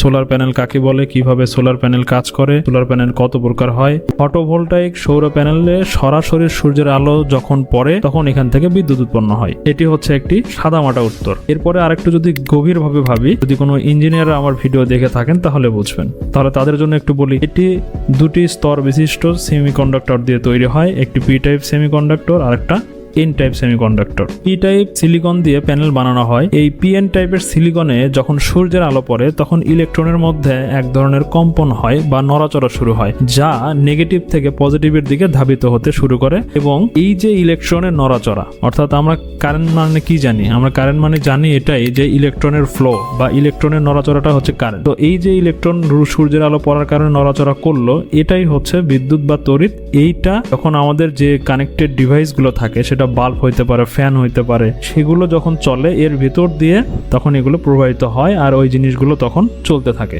Solar panel কাকে বলে, কিভাবে সোলার প্যানেল কাজ করে, সোলার প্যানেল কত প্রকার হয়। ফটোভোল্টাইক সৌর প্যানেলে সরাসরি সূর্যের আলো যখন পড়ে তখন এখান থেকে বিদ্যুৎ উৎপন্ন হয়। এটি হচ্ছে একটি সাদামাটা উত্তর। এরপরে আরেকটু যদি গভীরভাবে ভাবি, যদি কোনো ইঞ্জিনিয়ার আমার ভিডিও দেখে থাকেন তাহলে বুঝবেন। তাহলে তাদের জন্য একটু বলি, এটি দুটি স্তর বিশিষ্ট সেমিকন্ডাক্টর দিয়ে তৈরি হয়, একটি পি টাইপ সেমিকন্ডাক্টর আর একটা N type semiconductor. P type silicon দিয়ে প্যানেল বানানো হয়। এই পিএন টাইপের সিলিকনে যখন সূর্যের আলো পড়ে তখন ইলেকট্রনের মধ্যে এক ধরনের কম্পন হয় বা নড়াচড়া শুরু হয়, যা নেগেটিভ থেকে পজিটিভের দিকে ধাবিত হতে শুরু করে। এবং এই যে ইলেকট্রনের নড়াচড়া, অর্থাৎ আমরা কারেন্ট মানে কি জানি, আমরা কারেন্ট মানে জানি এটাই যে ইলেকট্রনের ফ্লো বা ইলেকট্রনের নড়াচড়াটা হচ্ছে কারেন্ট। তো এই যে ইলেকট্রন সূর্যের আলো পড়ার কারণে নড়াচড়া করলো, এটাই হচ্ছে বিদ্যুৎ বা তড়িৎ। এইটা যখন আমাদের যে কানেক্টেড ডিভাইসগুলো থাকে, সেটা বাল্ব হইতে পারে, ফ্যান হইতে পারে, সেগুলো যখন চলে এর ভিতর দিয়ে তখন এগুলো প্রবাহিত হয় আর ওই জিনিসগুলো তখন চলতে থাকে।